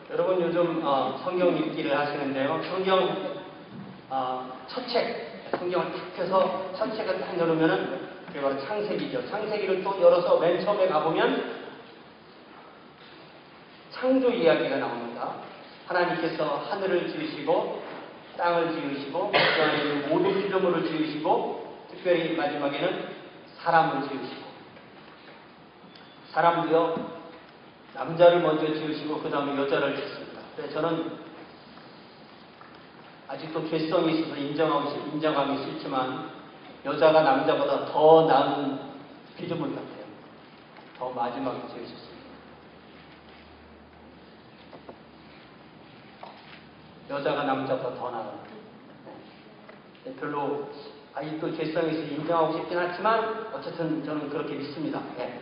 여러분 요즘 성경 읽기를 하시는데요. 성경 첫 책, 성경을 탁 펴서 첫 책을 딱 열으면은 그게 바로 창세기죠. 창세기를 또 열어서 맨 처음에 가보면 창조 이야기가 나옵니다. 하나님께서 하늘을 지으시고 땅을 지으시고 그 안에 있는 모든 피조물을 지으시고 특별히 마지막에는 사람을 지으시고, 사람도요 남자를 먼저 지으시고 그 다음에 여자를 짓습니다. 그래서 저는 아직도 개성이 있어서 인정하기 싫지만 여자가 남자보다 더 나은 피조물 같아요. 더 마지막에 지으셨습니다. 여자가 남자보다 더 나은. 별로 아직도 개성이 있어서 인정하고 싶진 않지만 어쨌든 저는 그렇게 믿습니다. 네.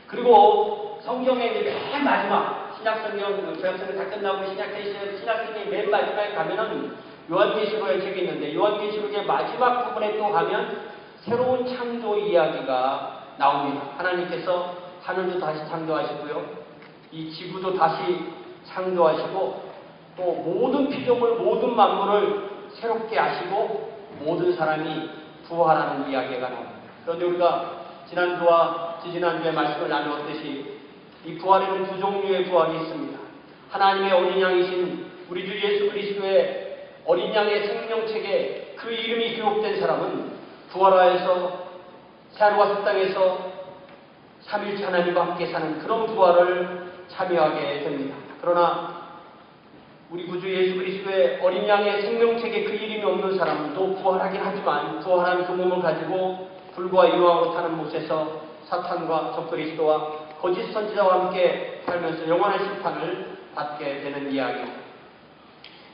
그리고 성경의 맨 마지막 신약성경, 구약성경 다 끝나고 신약성경 맨 마지막에 가면은 요한계시록의 책이 있는데 요한계시록의 마지막 부분에 또 가면 새로운 창조 이야기가 나옵니다. 하나님께서 하늘도 다시 창조하시고요, 이 지구도 다시 창조하시고 또 모든 피조물, 모든 만물을 새롭게 하시고 모든 사람이 부활하는 이야기가 나옵니다. 그런데 우리가 지난주와 지지난주에 말씀을 나누었듯이 이 부활에는 두 종류의 부활이 있습니다. 하나님의 어린 양이신 우리 주 예수 그리스도의 어린 양의 생명책에 그 이름이 기록된 사람은 부활하여서 새하늘과 새 땅에서 삼위일체 하나님과 함께 사는 그런 부활을 참여하게 됩니다. 그러나 우리 구주 예수 그리스도의 어린 양의 생명책에 그 이름이 없는 사람은 또 부활하긴 하지만 부활한 그 몸을 가지고 불과 유황으로 타는 못에서 사탄과 적그리스도와 거짓 선지자와 함께 살면서 영원한 심판을 받게 되는 이야기입니다.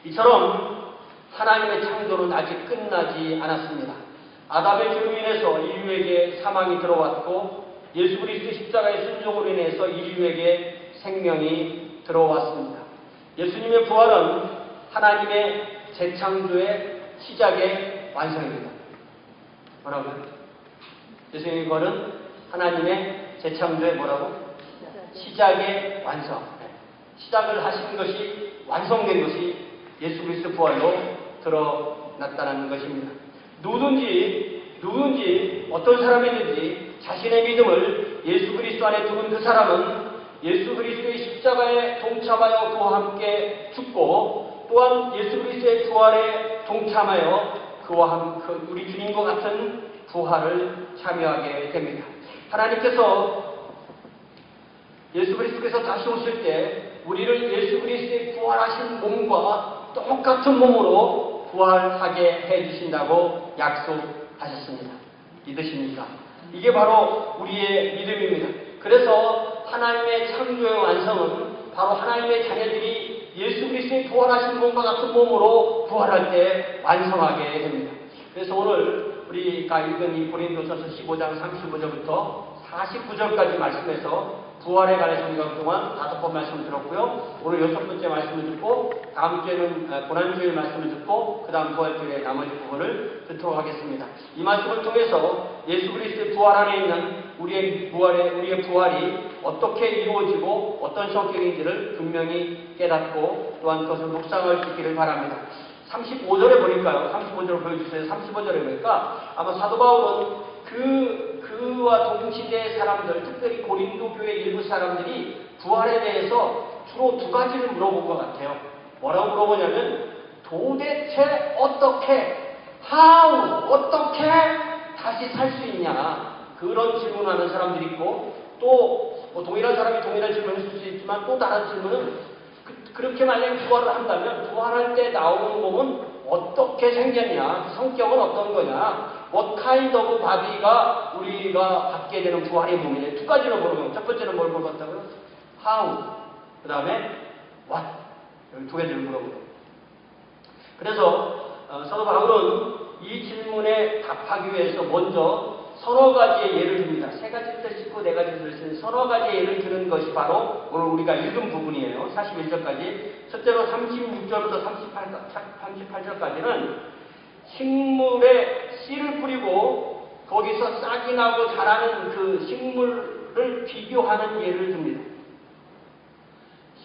이처럼 하나님의 창조는 아직 끝나지 않았습니다. 아담의 죄로 인해서 인류에게 사망이 들어왔고 예수 그리스도의 십자가의 순종으로 인해서 인류에게 생명이 들어왔습니다. 예수님의 부활은 하나님의 재창조의 시작의 완성입니다. 뭐라고요? 예수님의 부활은 하나님의 재창조의 뭐라고? 시작의 완성. 시작을 하신 것이, 완성된 것이 예수 그리스도 부활로 드러났다는 것입니다. 누구든지 어떤 사람이든지 자신의 믿음을 예수 그리스도 안에 두은 그 사람은 예수 그리스도의 십자가에 동참하여 그와 함께 죽고 또한 예수 그리스도의 부활에 동참하여 그와 함께 우리 주님과 같은 부활을 참여하게 됩니다. 하나님께서 예수 그리스도께서 다시 오실 때 우리를 예수 그리스도의 부활하신 몸과 똑같은 몸으로 부활하게 해주신다고 약속하셨습니다. 믿으십니까? 이게 바로 우리의 믿음입니다. 그래서 하나님의 창조의 완성은 바로 하나님의 자녀들이 예수 그리스도의 부활하신 몸과 같은 몸으로 부활할 때 완성하게 됩니다. 그래서 오늘 우리가 읽은 이 고린도전서 15장 35절부터 49절까지 말씀에서 부활에 관해서 우리가 그동안 5번 말씀을 들었고요. 오늘 6번째 말씀을 듣고 다음 주에는 고난주일 말씀을 듣고 그 다음 부활주일의 나머지 부분을 듣도록 하겠습니다. 이 말씀을 통해서 예수 그리스도의 부활 안에 있는 우리의 부활이 어떻게 이루어지고 어떤 성격인지를 분명히 깨닫고 또한 그것을 묵상할 수 있기를 바랍니다. 35절에 보니까요. 35절을 보여주세요. 35절에 보니까 아마 사도 바울은 그와 동시대의 사람들, 특별히 고린도 교회 일부 사람들이 부활에 대해서 주로 두 가지를 물어본 것 같아요. 뭐라고 물어보냐면 도대체 어떻게 다시 살 수 있냐, 그런 질문하는 사람들이 있고 또 뭐 동일한 사람이 동일한 질문을 할 수 있지만 또 다른 질문은 그렇게 만약에 부활을 한다면 부활할 때 나오는 몸은 어떻게 생겼냐, 그 성격은 어떤 거냐, what kind of body가 우리가 갖게 되는 부활의 몸이냐, 두 가지로 물어보고, 첫 번째는 뭘 물어봤다고요? how, 그 다음에 what, 여기 두 가지를 물어보고. 그래서 사도 바울은 이 질문에 답하기 위해서 먼저 서너 가지의 예를 듭니다. 세 가지를 쓰고 네 가지를 쓰는 서너 가지의 예를 드는 것이 바로 오늘 우리가 읽은 부분이에요. 41절까지. 첫째로 36절부터 38절까지는 식물에 씨를 뿌리고 거기서 싹이 나고 자라는 그 식물을 비교하는 예를 듭니다.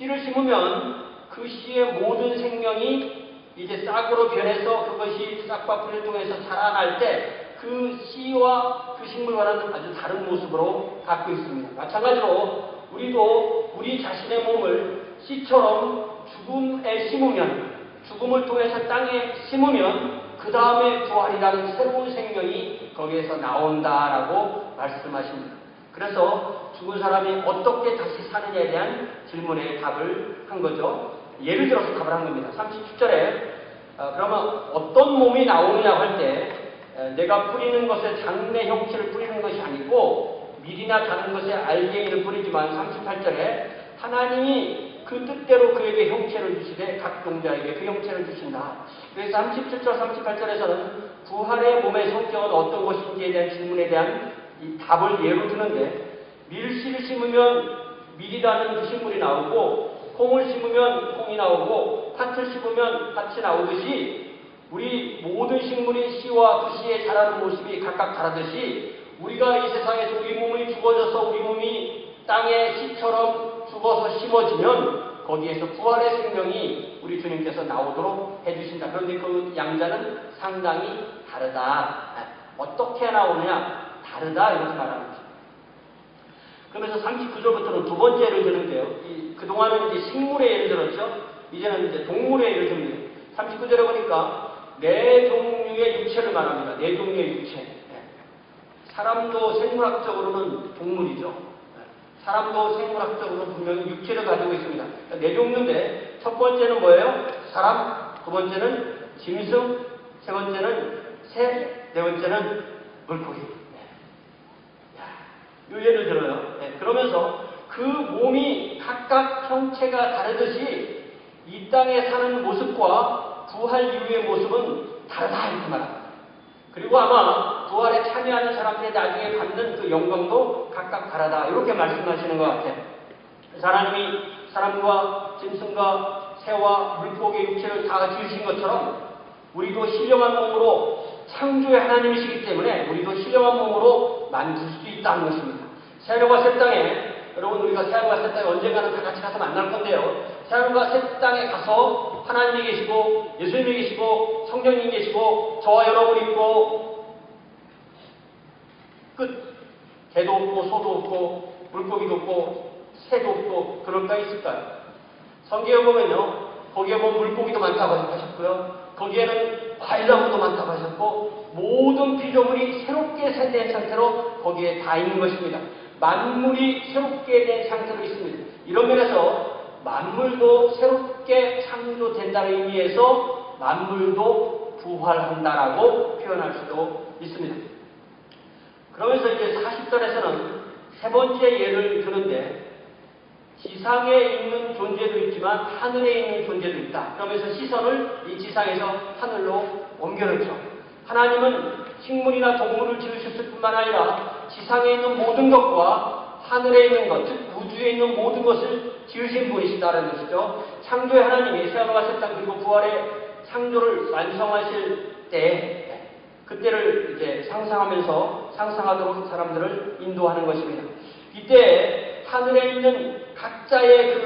씨를 심으면 그 씨의 모든 생명이 이제 싹으로 변해서 그것이 싹과 풀을 통해서 자라날 때 그 씨와 그 식물과는 아주 다른 모습으로 갖고 있습니다. 마찬가지로 우리도 우리 자신의 몸을 씨처럼 죽음에 심으면, 죽음을 통해서 땅에 심으면 그 다음에 부활이라는 새로운 생명이 거기에서 나온다라고 말씀하십니다. 그래서 죽은 사람이 어떻게 다시 사느냐에 대한 질문에 답을 한 거죠. 예를 들어서 답을 한 겁니다. 37절에 그러면 어떤 몸이 나오느냐고 할 때 내가 뿌리는 것에 장래 형체를 뿌리는 것이 아니고 밀이나 다른 것에 알갱이를 뿌리지만 38절에 하나님이 그 뜻대로 그에게 형체를 주시되 각 종자에게 그 형체를 주신다. 그래서 37절 38절에서는 부활의 몸의 성격은 어떤 것인지에 대한 질문에 대한 이 답을 예로 드는데, 밀씨를 심으면 밀이라는 그 식물이 나오고 콩을 심으면 콩이 나오고 팥을 심으면 팥이 나오듯이 우리 모든 식물이 씨와 그 씨에 자라는 모습이 각각 다르듯이 우리가 이 세상에서 우리 몸이 죽어져서 우리 몸이 땅에 씨처럼 죽어서 심어지면 거기에서 부활의 생명이 우리 주님께서 나오도록 해주신다. 그런데 그 양자는 상당히 다르다. 어떻게 나오느냐? 다르다. 이렇게 말하는 거죠. 그러면서 39절부터는 두 번째 예를 드는데요. 그동안은 이제 식물의 예를 들었죠. 이제는 이제 동물의 예를 듭니다. 39절에 보니까 네 종류의 육체를 말합니다. 네 종류의 육체. 사람도 생물학적으로는 동물이죠. 사람도 생물학적으로는 분명히 육체를 가지고 있습니다. 네 종류인데 첫 번째는 뭐예요? 사람, 두 번째는 짐승, 세 번째는 새, 네 번째는 물고기. 이 예를 들어요. 그러면서 그 몸이 각각 형체가 다르듯이 이 땅에 사는 모습과 부활 이후의 모습은 다르다 이렇게 말합니다. 그리고 아마 부활에 참여하는 사람들이 나중에 받는 그 영광도 각각 다르다 이렇게 말씀하시는 것 같아요. 하나님이 사람과 짐승과 새와 물고기의 육체를 다 지으신 것처럼 우리도 신령한 몸으로 창조의 하나님이시기 때문에 우리도 신령한 몸으로 만들 수 있다는 것입니다. 새하늘과 새 땅에, 여러분 우리가 새하늘과 새 땅에 언젠가는 다 같이 가서 만날 건데요. 새하늘과 새 땅에 가서 하나님이 계시고 예수님이 계시고 성령님이 계시고 저와 여러분이 있고 끝. 개도 없고 소도 없고 물고기도 없고 새도 없고 그럴까 있을까요? 성경에 보면요. 거기에 뭐 물고기도 많다고 하셨고요. 거기에는 과일나무도 많다고 하셨고 모든 피조물이 새롭게 된 상태로 거기에 다 있는 것입니다. 만물이 새롭게 된 상태로 있습니다. 이런 면에서 만물도 새롭게 창조된다는 의미에서 만물도 부활한다라고 표현할 수도 있습니다. 그러면서 이제 40절에서는 세 번째 예를 드는데 지상에 있는 존재도 있지만 하늘에 있는 존재도 있다. 그러면서 시선을 이 지상에서 하늘로 옮겨놓죠. 하나님은 식물이나 동물을 지으셨을 뿐만 아니라 지상에 있는 모든 것과 하늘에 있는 것, 즉 우주에 있는 모든 것을 지으신 분이시다라는 것이죠. 창조의 하나님이 새하늘과 새 땅 그리고 부활의 창조를 완성하실 때 그때를 이제 상상하도록 사람들을 인도하는 것입니다. 이때 하늘에 있는 각자의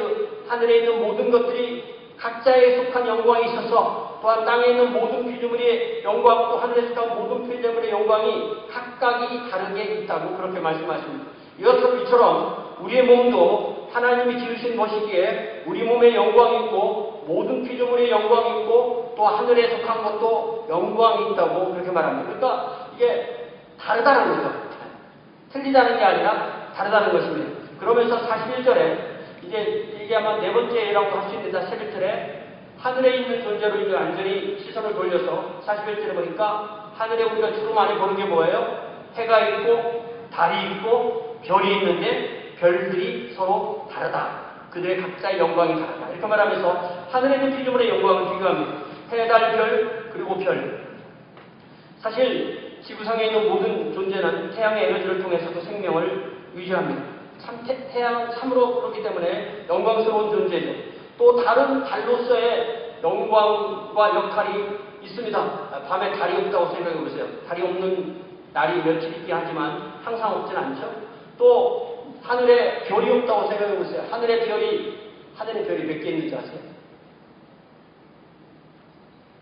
하늘에 있는 모든 것들이 각자에 속한 영광이 있어서 또한 땅에 있는 모든 피조물의 영광 또 하늘에 속한 모든 피조물의 영광이 각각이 다르게 있다고 그렇게 말씀하십니다. 이처럼 우리의 몸도 하나님이 지으신 것이기에 우리 몸에 영광이 있고 모든 피조물의 영광이 있고 또 하늘에 속한 것도 영광이 있다고 그렇게 말합니다. 그러니까 이게 다르다는 거죠. 틀리다는 게 아니라 다르다는 것입니다. 그러면서 41절에 이게 아마 네 번째 예라고 할 수 있는데 11절에 하늘에 있는 존재로 이제 완전히 시선을 돌려서 41절에 보니까 하늘에 우리가 주름 안에 보는 게 뭐예요? 해가 있고 달이 있고 별이 있는데 별들이 서로 다르다. 그들의 각자의 영광이 다르다. 이렇게 말하면서 하늘에 있는 피조물의 영광을 비교합니다. 해, 달, 별 그리고 별. 사실 지구상에 있는 모든 존재는 태양의 에너지를 통해서도 생명을 유지합니다. 태양은 참으로 그렇기 때문에 영광스러운 존재죠. 또 다른 달로서의 영광과 역할이 있습니다. 밤에 달이 없다고 생각해 보세요. 달이 없는 날이 며칠 있긴 하지만 항상 없진 않죠. 또 하늘에 별이 없다고 생각해 보세요. 하늘의 별이 하늘에 별이 몇 개 있는지 아세요?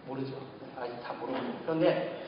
모르죠. 아직 다 모르고. 그런데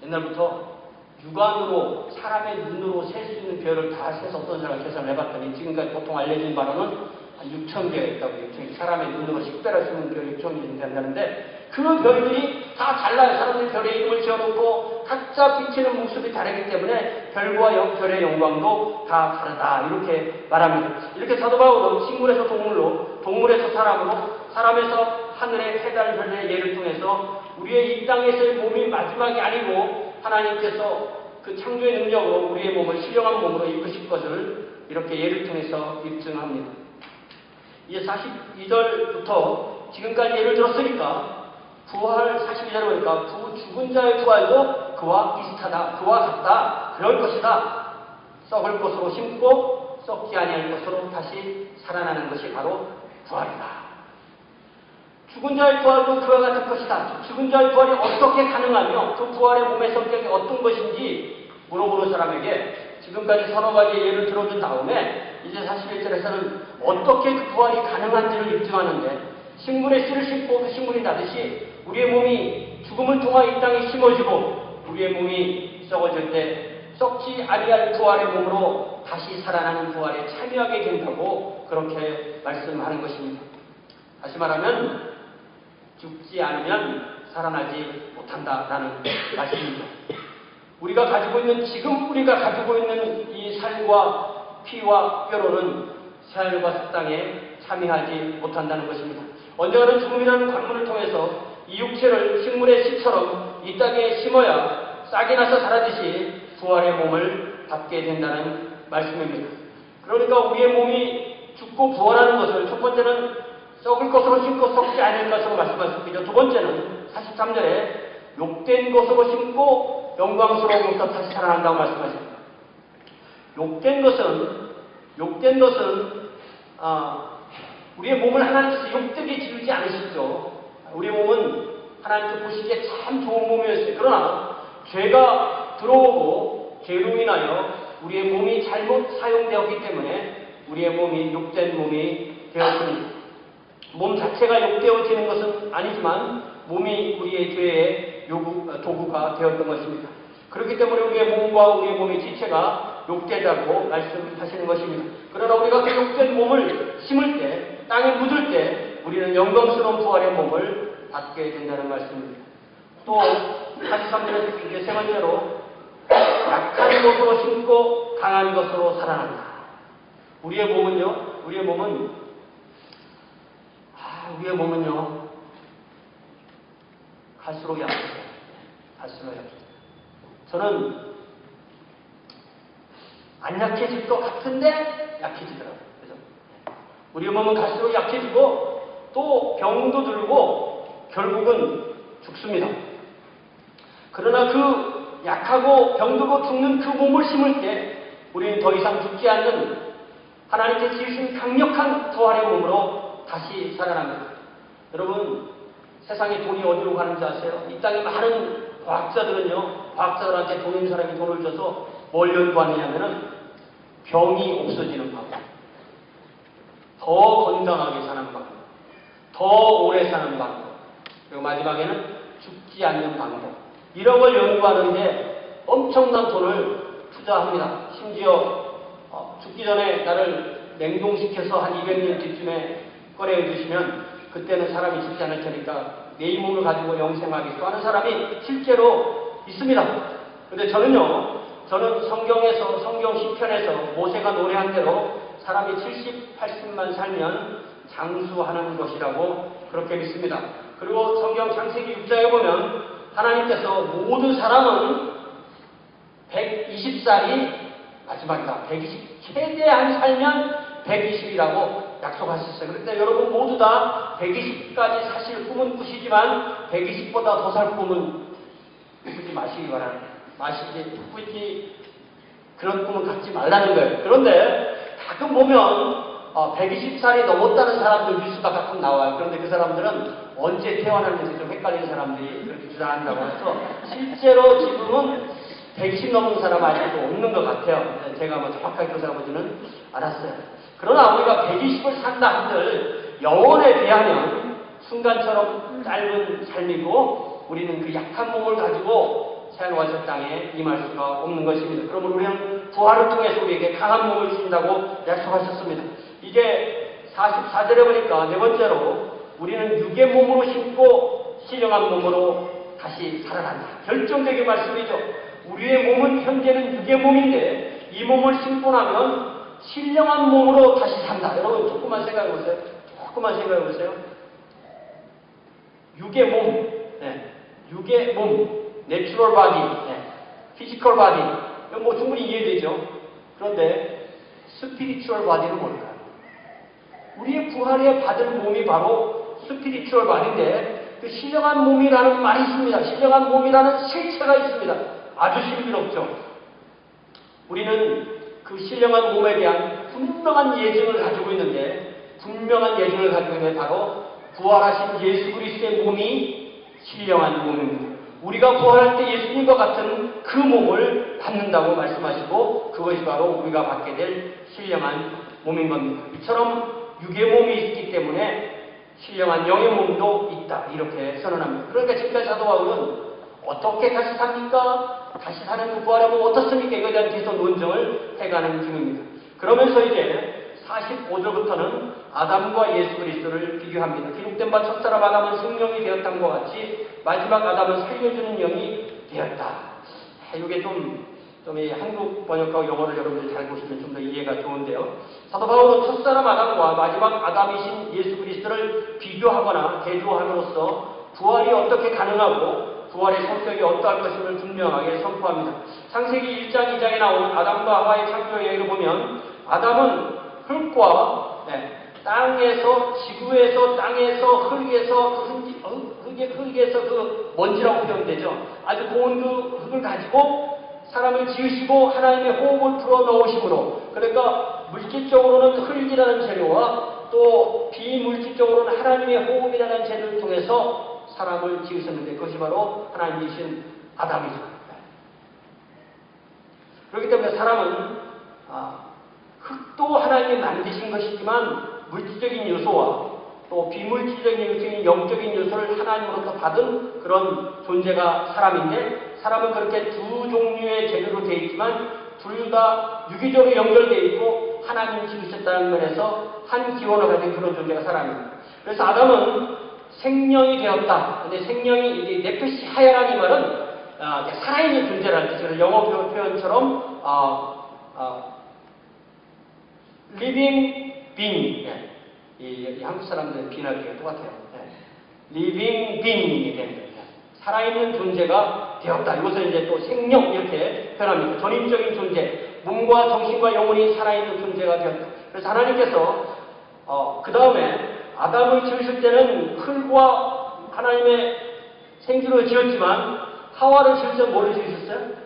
옛날부터 육안으로 사람의 눈으로 셀 수 있는 별을 다 세서 어떤 사람을 계산을 해봤더니 지금까지 보통 알려진 바로는 한 6,000개가 있다고. 6,000개. 사람의 눈으로 식별할 수 있는 별이 6,000개 된다는데 그 별들이 다 달라요. 사람들이 별의 이름을 지어놓고 각자 비치는 모습이 다르기 때문에 별과 별의 영광도 다 다르다. 이렇게 말합니다. 이렇게 사도 바울은 식물에서 동물로, 동물에서 사람으로, 사람에서 하늘의 해달 별의 예를 통해서 우리의 이 땅에서의 몸이 마지막이 아니고 하나님께서 그 창조의 능력으로 우리의 몸을 신령한 몸으로 이끄실 것을 이렇게 예를 통해서 입증합니다. 이제 42절부터 지금까지 예를 들었으니까 부활 42절을 보니까 죽은 자의 부활도 그와 비슷하다, 그와 같다, 그럴 것이다. 썩을 것으로 심고 썩지 아니할 것으로 다시 살아나는 것이 바로 부활이다. 죽은 자의 부활도 그와 같을 것이다. 죽은 자의 부활이 어떻게 가능하며 그 부활의 몸의 성격이 어떤 것인지 물어보는 사람에게 지금까지 서너 가지 예를 들어준 다음에 이제 41절에서는 어떻게 그 부활이 가능한지를 입증하는데 식물에 씨를 심고 그 식물이 나듯이 우리의 몸이 죽음을 통하여 이 땅에 심어지고 우리의 몸이 썩어질 때 썩지 아니할 부활의 몸으로 다시 살아나는 부활에 참여하게 된다고 그렇게 말씀하는 것입니다. 다시 말하면 죽지 않으면 살아나지 못한다라는 말씀입니다. 우리가 가지고 있는 지금 우리가 가지고 있는 이 살과 피와 뼈로는 새하늘과 새 땅에 참여하지 못한다는 것입니다. 언젠가는 죽음이라는 관문을 통해서 이 육체를 식물의 씨처럼 이 땅에 심어야 싹이 나서 자라듯이 부활의 몸을 받게 된다는 말씀입니다. 그러니까 우리의 몸이 죽고 부활하는 것을 첫 번째는 썩을 것으로 심고 썩지 않을 것으로 말씀하셨습니다. 두 번째는 43절에 욕된 것으로 심고 영광스러운 것으로 다시 살아난다고 말씀하십니다. 욕된 것은 우리의 몸을 하나님께서 욕되게 지으지 않으시죠. 우리의 몸은 하나님께 보시기에 참 좋은 몸이었어요. 그러나 죄가 들어오고 죄로 인하여 우리의 몸이 잘못 사용되었기 때문에 우리의 몸이 욕된 몸이 되었습니다. 몸 자체가 욕되어지는 것은 아니지만 몸이 우리의 죄의 도구가 되었던 것입니다. 그렇기 때문에 우리의 몸과 우리의 몸의 지체가 욕되다고 말씀하시는 것입니다. 그러나 우리가 그 욕된 몸을 심을 때, 땅에 묻을 때 우리는 영광스러운 부활의 몸을 받게 된다는 말씀입니다. 또 43절에서 이제 세 번째로 약한 것으로 심고 강한 것으로 살아난다. 우리의 몸은요 갈수록 약해져요. 갈수록 약해져요. 저는 안 약해질 것 같은데 약해지더라고요. 그래서 우리의 몸은 갈수록 약해지고 또 병도 들고 결국은 죽습니다. 그러나 그 약하고 병들고 죽는 그 몸을 심을 때 우리는 더 이상 죽지 않는 하나님께 지으신 강력한 부활의 몸으로 다시 살아납니다. 여러분, 세상에 돈이 어디로 가는지 아세요? 이 땅에 많은 과학자들한테 돈 있는 사람이 돈을 줘서 뭘 연구하느냐면은 병이 없어지는 방법, 더 건강하게 사는 방법, 더 오래 사는 방법, 그리고 마지막에는 죽지 않는 방법, 이런 걸 연구하는데 엄청난 돈을 투자합니다. 심지어 죽기 전에 나를 냉동시켜서 한 200년 뒤쯤에 꺼내주시면 그때는 사람이 죽지 않을 테니까 내 몸을 가지고 영생하겠소 하는 사람이 실제로 있습니다. 근데 저는 성경에서, 성경 시편에서 모세가 노래한 대로 사람이 70, 80만 살면 장수하는 것이라고 그렇게 믿습니다. 그리고 성경 창세기 6장에 보면 하나님께서 모든 사람은 120살이 마지막이다. 120, 최대한 살면 120이라고 약속하셨어요. 그런데 여러분 모두 다 120까지 사실 꿈은 꾸시지만 120보다 더 살 꿈은 꾸지 마시기 바랍니다. 꾸지 그런 꿈은 갖지 말라는 거예요. 그런데 가끔 보면 120살이 넘었다는 사람들 뉴스가 가끔 나와요. 그런데 그 사람들은 언제 태어났는지 좀 헷갈리는 사람들이 그렇게 주장한다고 해서 실제로 지금은 120 넘은 사람 아직도 없는 것 같아요. 제가 정확하게 조사해보지는 않았어요. 그러나 우리가 120을 산다 한들 영혼에 비하면 순간처럼 짧은 삶이고 우리는 그 약한 몸을 가지고 새하늘과 땅에 임할 수가 없는 것입니다. 그러므로 우리는 부활을 통해서 우리에게 강한 몸을 주신다고 약속하셨습니다. 이제 44절에 보니까 네 번째로 우리는 육의 몸으로 신고 신령한 몸으로 다시 살아간다. 결정적인 말씀이죠. 우리의 몸은 현재는 육의 몸인데 이 몸을 신고 나면 신령한 몸으로 다시 산다. 여러분 조금만 생각해 보세요. 조금만 생각해 보세요. 육의 몸, 육의 몸, 내추럴 바디, 피지컬 바디, 이건 뭐 충분히 이해되죠. 그런데 스피리추얼 바디는 뭘까요? 우리의 부활에 받을 몸이 바로 스피리추얼 바디인데 그 신령한 몸이라는 말이 있습니다. 신령한 몸이라는 실체가 있습니다. 아주 신비롭죠. 우리는 그 신령한 몸에 대한 분명한 예증을 가지고 있는데 분명한 예증을 가지고 있는 바로 부활하신 예수 그리스도의 몸이 신령한 몸입니다. 우리가 부활할 때 예수님과 같은 그 몸을 받는다고 말씀하시고 그것이 바로 우리가 받게 될 신령한 몸인 겁니다. 이처럼 육의 몸이 있기 때문에 신령한 영의 몸도 있다. 이렇게 선언합니다. 그러니까 지금까지 사도 바울은 어떻게 다시 삽니까? 다시 사는 그 부활의 몸 어떻습니까? 이거에 대한 계속 논증을 해가는 중입니다. 그러면서 이제 45절부터는 아담과 예수 그리스도를 비교합니다. 기록된 바 첫사람 아담은 생명이 되었다는 것 같이 마지막 아담은 살려주는 영이 되었다. 이게 좀 이 한국 번역하고 영어를 여러분들이 잘 보시면 좀 더 이해가 좋은데요. 사도 바울은 첫사람 아담과 마지막 아담이신 예수 그리스도를 비교하거나 대조함으로써 부활이 어떻게 가능하고 부활의 성격이 어떠할 것임을 분명하게 선포합니다. 창세기 1장 2장에 나온 아담과 하와의 창조 이야기를 보면 아담은 흙과 땅에서 지구에서 땅에서 흙에서 흙에서 그 먼지라고 표현되죠. 아주 고운 그 흙을 가지고 사람을 지으시고 하나님의 호흡을 불어 넣으심으로 그러니까 물질적으로는 흙이라는 재료와 또 비물질적으로는 하나님의 호흡이라는 재료를 통해서 사람을 지으셨는데 그것이 바로 하나님이신 아담이죠. 그렇기 때문에 사람은 흙도 하나님이 만드신 것이지만 물질적인 요소와 또 비물질적인 요소인 영적인 요소를 하나님으로부터 받은 그런 존재가 사람인데 사람은 그렇게 두 종류의 재료로 되어 있지만 둘 다 유기적으로 연결되어 있고 하나님이 지으셨다는 면에서 한 기원을 가진 그런 존재가 사람입니다. 그래서 아담은 생명이 되었다. 근데 생명이 네페시 하야라는 이 말은 살아있는 존재라는 뜻이에요. 영어 표현처럼 living being. 이 한국 사람들의 비나기가 똑같아요. living being이 됩니다. 살아있는 존재가 되었다. 이것을 이제 또 생명 이렇게 표현합니다. 전인적인 존재, 몸과 정신과 영혼이 살아있는 존재가 되었다. 그래서 하나님께서 그 다음에 아담을 지으실 때는 흙과 하나님의 생기로 지었지만 하와를 지을 때는 뭐를 지으셨어요?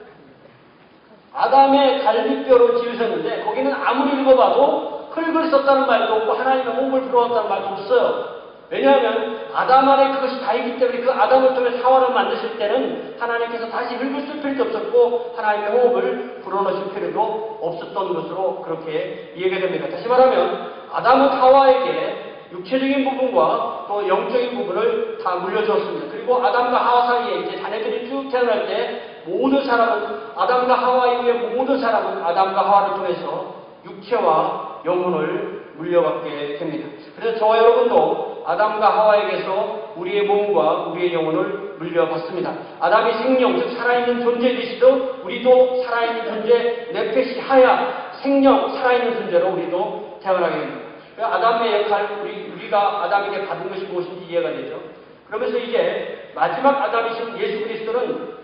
아담의 갈비뼈로 지으셨는데 거기는 아무리 읽어봐도 흙을 썼다는 말도 없고 하나님의 호흡을 불어왔다는 말도 없어요. 왜냐하면 아담 안에 그것이 다 있기 때문에 그 아담을 통해 하와를 만드실 때는 하나님께서 다시 흙을 쓸 필요도 없었고 하나님의 호흡을 불어넣으실 필요도 없었던 것으로 그렇게 이해가 됩니다. 다시 말하면 아담은 하와에게 육체적인 부분과 또 영적인 부분을 다 물려주었습니다. 그리고 아담과 하와 사이에 이제 자녀들이 쭉 태어날 때 모든 사람은 아담과 하와 이후에 모든 사람은 아담과 하와를 통해서 육체와 영혼을 물려받게 됩니다. 그래서 저와 여러분도 아담과 하와에게서 우리의 몸과 우리의 영혼을 물려받습니다. 아담이 생명, 즉 살아있는 존재이시듯 우리도 살아있는 존재, 네페시 하야, 생명, 살아있는 존재로 우리도 태어나게 됩니다. 아담의 역할, 우리가 아담에게 받은 것이 무엇인지 이해가 되죠. 그러면서 이제 마지막 아담이신 예수 그리스도는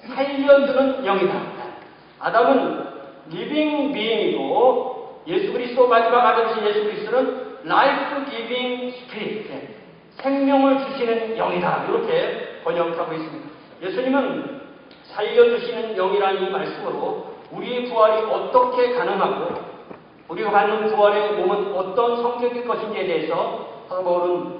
살려주는 영이다. 아담은 리빙 비잉이고 예수 그리스도 마지막 아담이신 예수 그리스도는 라이프 기빙 스피릿, 생명을 주시는 영이다. 이렇게 번역하고 있습니다. 예수님은 살려주시는 영이라는 이 말씀으로 우리의 부활이 어떻게 가능하고 우리가 받는 부활의 몸은 어떤 성격일 것인지에 대해서 사도 바울은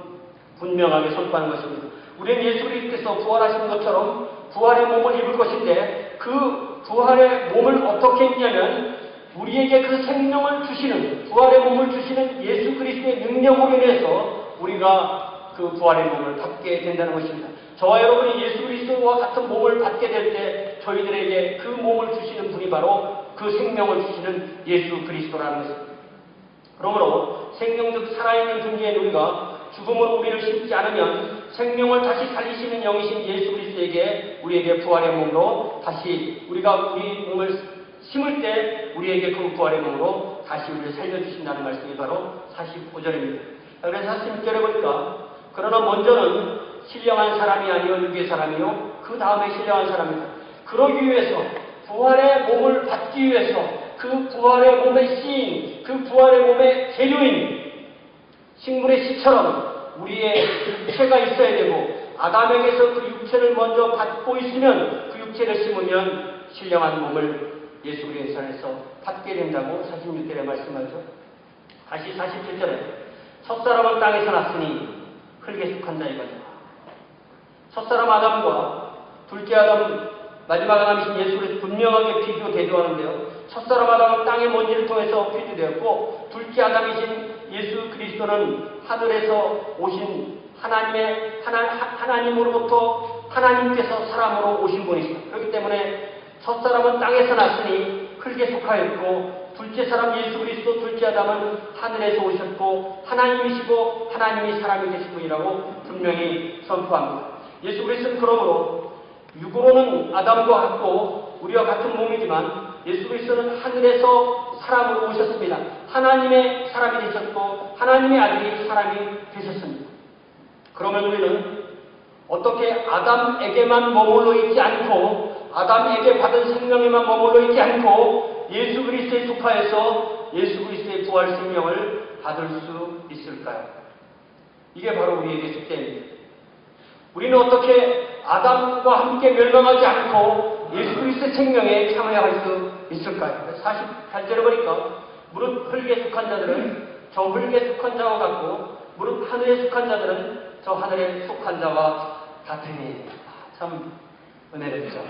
분명하게 선포하는 것입니다. 우리는 예수 그리스도께서 부활하신 것처럼 부활의 몸을 입을 것인데 그 부활의 몸을 어떻게 입냐면 우리에게 그 생명을 주시는, 부활의 몸을 주시는 예수 그리스도의 능력으로 인해서 우리가 그 부활의 몸을 받게 된다는 것입니다. 저와 여러분이 예수 그리스도와 같은 몸을 받게 될 때 저희들에게 그 몸을 주시는 분이 바로 그 생명을 주시는 예수 그리스도라는 것입니다. 그러므로 생명적 살아있는 존재인 우리가 죽음으로 우리를 심지 않으면 생명을 다시 살리시는 영이신 예수 그리스도에게 우리에게 부활의 몸으로 다시 우리가 우리 몸을 심을 때 우리에게 그 부활의 몸으로 다시 우리를 살려주신다는 말씀이 바로 45절입니다. 그래서 46절에 보니까 그러나 먼저는 신령한 사람이 아니요 육의 사람이요 그 다음에 신령한 사람입니다. 그러기 위해서 부활의 몸을 받기 위해서 그 부활의 몸의 씨인 그 부활의 몸의 재료인 식물의 씨처럼 우리의 육체가 있어야 되고 아담에게서 그 육체를 먼저 받고 있으면 그 육체를 심으면 신령한 몸을 예수 그리스도 안에서 받게 된다고 46절에 말씀하죠. 다시 47절에 첫사람은 땅에서 났으니 흙에 속한 자이거니와. 첫사람 아담과 둘째 아담 마지막 아담이신 예수 그리스도 분명하게 비교 대조하는데요. 첫사람 아담은 땅의 먼지를 통해서 피조되었고 둘째 아담이신 예수 그리스도는 하늘에서 오신 하나님으로부터 하나님께서 사람으로 오신 분이십니다. 그렇기 때문에 첫사람은 땅에서 났으니 흙에 속하였고 둘째 사람 예수 그리스도 둘째 아담은 하늘에서 오셨고 하나님이시고 하나님이 사람이 되신 분이라고 분명히 선포합니다. 예수 그리스도는 그러므로 육으로는 아담과 같고 우리와 같은 몸이지만 예수 그리스도는 하늘에서 사람으로 오셨습니다. 하나님의 사람이 되셨고 하나님의 아들이 사람이 되셨습니다. 그러면 우리는 어떻게 아담에게만 머물러 있지 않고 아담에게 받은 생명에만 머물러 있지 않고 예수 그리스도에 속하여서 예수 그리스도의 부활 생명을 받을 수 있을까요? 이게 바로 우리에게 숙제입니다. 우리는 어떻게 아담과 함께 멸망하지 않고 예수 그리스도의 생명에 참여할 수 있을까요? 48절에 보니까 무릇 흙에 속한 자들은 저 흙에 속한 자와 같고 무릇 하늘에 속한 자들은 저 하늘에 속한 자와 같으니. 참 은혜롭죠.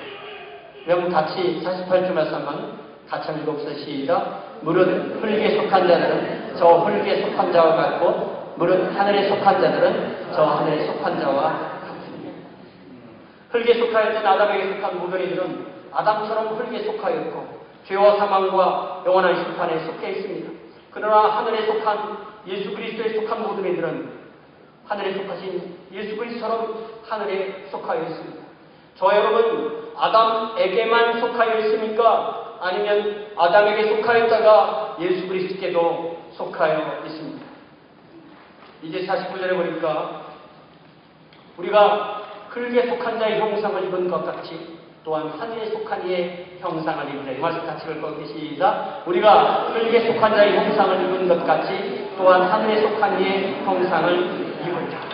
여러분 같이 48절 말씀 한번 같이 읽어봅시다. 시작. 무릇 흙에 속한 자들은 저 흙에 속한 자와 같고 무릇 하늘에 속한 자들은 저 하늘에 속한 자와 같으니. 흙에 속하였던 아담에게 속한 모든 이들은 아담처럼 흙에 속하였고 죄와 사망과 영원한 심판에 속해 있습니다. 그러나 하늘에 속한 예수 그리스도에 속한 모든 이들은 하늘에 속하신 예수 그리스도처럼 하늘에 속하여 있습니다. 저 여러분 아담에게만 속하여 있습니까? 아니면 아담에게 속하였다가 예수 그리스도께도 속하여 있습니다. 이제 49절에 보니까 우리가 흙에 속한 자의 형상을 입은 것 같이 또한 하늘에 속한 이의 형상을 입으라. 이 말씀 같이 읽어보시다. 우리가 흙에 속한 자의 형상을 입은 것 같이 또한 하늘에 속한 이의 형상을 입으라.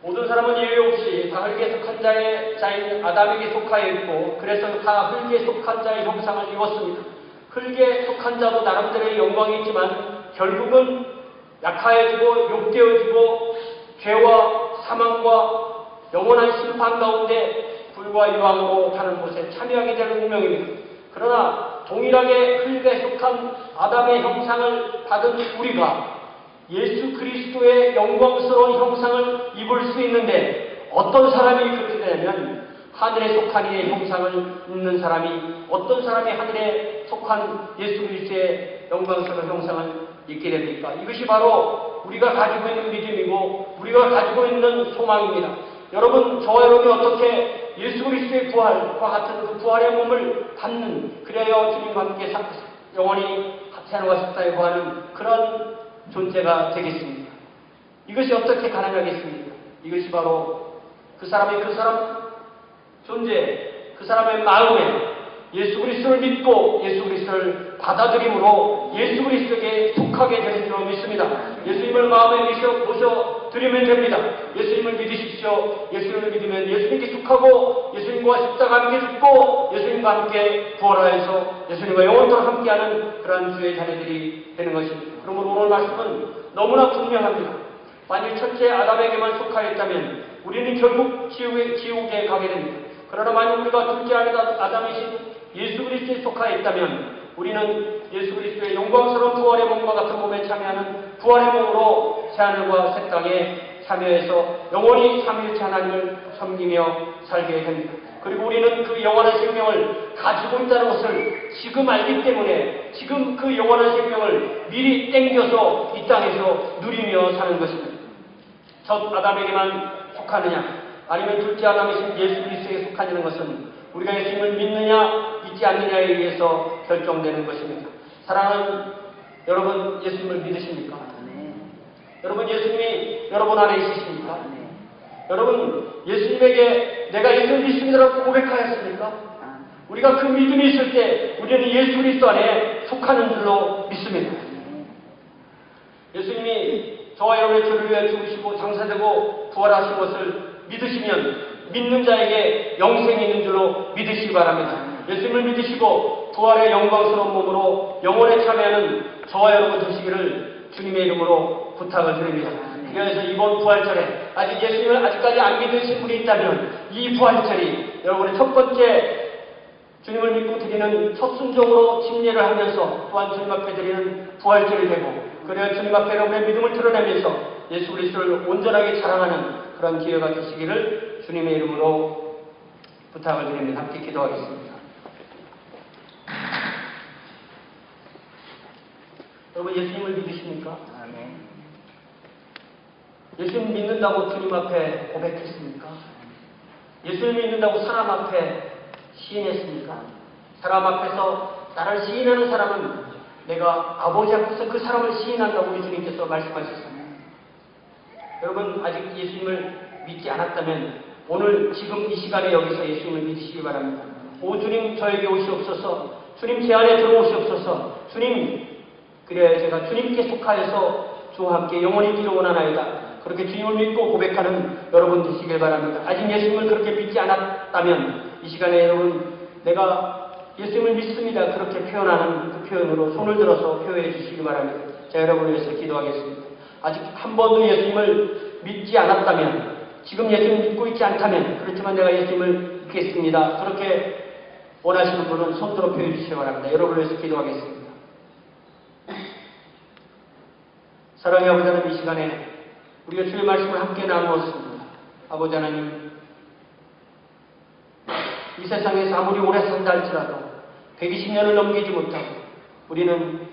모든 사람은 예외 없이 다 흙에 속한 자인 아담에게 속하여 있고 그래서 다 흙에 속한 자의 형상을 입었습니다. 흙에 속한 자도 나름대로의 영광이 있지만 결국은 약하여지고 욕되어지고 죄와 사망과 영원한 심판 가운데 불과 유황으로 가는 곳에 참여하게 될 운명입니다. 그러나 동일하게 흙에 속한 아담의 형상을 받은 우리가 예수 그리스도의 영광스러운 형상을 입을 수 있는데 어떤 사람이 그렇게 되냐면 하늘에 속한 이의 형상을 입는 사람이 어떤 사람이 하늘에 속한 예수 그리스도의 영광스러운 형상을 입게 됩니까? 이것이 바로 우리가 가지고 있는 믿음이고 우리가 가지고 있는 소망입니다. 여러분, 저와 여러분이 어떻게 예수 그리스도의 부활과 같은 그 부활의 몸을 받는 그래야 주님과 함께 영원히 새로운 십자가에 거하는 그런 존재가 되겠습니다. 이것이 어떻게 가능하겠습니까? 이것이 바로 그 사람 존재, 그 사람의 마음에 예수 그리스도를 믿고 예수 그리스도를 받아들임으로 예수 그리스도에게 속하게 되는 줄 믿습니다. 예수님을 마음에 모셔드리면 됩니다. 예수님을 믿으십시오. 예수님을 믿으면 예수님께 속하고 예수님과 십자가 함께 죽고 예수님과 함께 부활하여서 예수님과 영원토록 함께하는 그러한 주의 자녀들이 되는 것입니다. 그러므로 오늘 말씀은 너무나 분명합니다. 만일 첫째 아담에게만 속하였다면 우리는 결국 지옥에 가게 됩니다. 그러나 만일 우리가 둘째 아담이신 예수 그리스도에 속하여 있다면 우리는 예수 그리스도의 영광스러운 부활의 몸과 같은 몸에 참여하는 부활의 몸으로 새하늘과 새 땅에 참여해서 영원히 삼위일체 하나님을 섬기며 살게 됩니다. 그리고 우리는 그 영원한 생명을 가지고 있다는 것을 지금 알기 때문에 지금 그 영원한 생명을 미리 땡겨서 이 땅에서 누리며 사는 것입니다. 첫 아담에게만 속하느냐 아니면 둘째 아담이신 예수 그리스도에 속하냐는 것은 우리가 예수님을 믿느냐 믿지 않느냐에 의해서 결정되는 것입니다. 사랑하는 여러분, 예수님을 믿으십니까? 네. 여러분, 예수님이 여러분 안에 있으십니까? 네. 여러분, 예수님에게 내가 예수를 믿습니다라고 고백하였습니까? 우리가 그 믿음이 있을 때 우리는 예수 그리스도 안에 속하는 줄로 믿습니다. 예수님이 저와 여러분의 죄를 위해 죽으시고 장사되고 부활하신 것을 믿으시면 믿는 자에게 영생이 있는 줄로 믿으시기 바랍니다. 예수님을 믿으시고 부활의 영광스러운 몸으로 영원에 참여하는 저와 여러분 되시기를 주님의 이름으로 부탁을 드립니다. 그래서 이번 부활절에 아직 예수님을 아직까지 안 믿으신 분이 있다면 이 부활절이 여러분의 첫 번째 주님을 믿고 드리는 첫 순종으로 침례를 하면서 또한 주님 앞에 드리는 부활절이 되고 그래야 주님 앞에 여러분의 믿음을 드러내면서 예수 그리스도를 온전하게 자랑하는 그런 기회가 되시기를 주님의 이름으로 부탁을 드립니다. 함께 기도하겠습니다. 여러분, 예수님을 믿으십니까? 예수님 믿는다고 주님 앞에 고백했습니까? 예수님 믿는다고 사람 앞에 시인했습니까? 사람 앞에서 나를 시인하는 사람은 내가 아버지 앞에서 그 사람을 시인한다고 우리 주님께서 말씀하셨습니다. 여러분, 아직 예수님을 믿지 않았다면 오늘 지금 이 시간에 여기서 예수님을 믿으시기 바랍니다. 오 주님, 저에게 오시옵소서. 주님, 제 안에 들어오시옵소서. 주님, 그래야 제가 주님께 속하여서 주와 함께 영원히 있기를 원하나이다. 그렇게 주님을 믿고 고백하는 여러분 되시길 바랍니다. 아직 예수님을 그렇게 믿지 않았다면 이 시간에 여러분, 내가 예수님을 믿습니다. 그렇게 표현하는 그 표현으로 손을 들어서 표현해 주시기 바랍니다. 자, 여러분을 위해서 기도하겠습니다. 아직 한 번도 예수님을 믿지 않았다면, 지금 예수님을 믿고 있지 않다면, 그렇지만 내가 예수님을 믿겠습니다. 그렇게 원하시는 분은 손들어 표현해 주시기 바랍니다. 여러분을 위해서 기도하겠습니다. 사랑의 아버지 하나님, 이 시간에 우리가 주의 말씀을 함께 나누었습니다. 아버지 하나님, 이 세상에서 아무리 오래 산다 할지라도 120년을 넘기지 못하고 우리는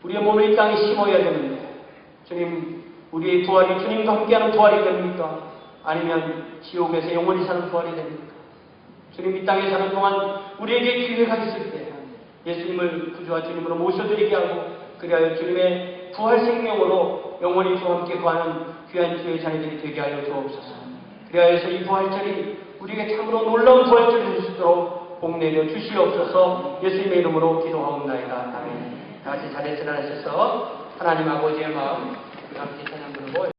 우리의 몸을 이 땅에 심어야 되는데, 주님, 우리의 부활이 주님과 함께하는 부활이 됩니까? 아니면 지옥에서 영원히 사는 부활이 됩니까? 주님, 이 땅에 사는 동안 우리에게 기회가 있을 때 예수님을 구주와 주님으로 모셔드리게 하고 그리하여 주님의 부활 생명으로 영원히 주와 함께 구하는 귀한 주의 자녀들이 되게 하여 주옵소서. 그리하여서 이 부활절이 우리에게 참으로 놀라운 부활절이 될 수 있도록 복 내려 주시옵소서. 예수님의 이름으로 기도하옵나이다. 아멘. 다 같이 자리에 일어나셔서 하나님 아버지의 마음 함께 찬양 부르고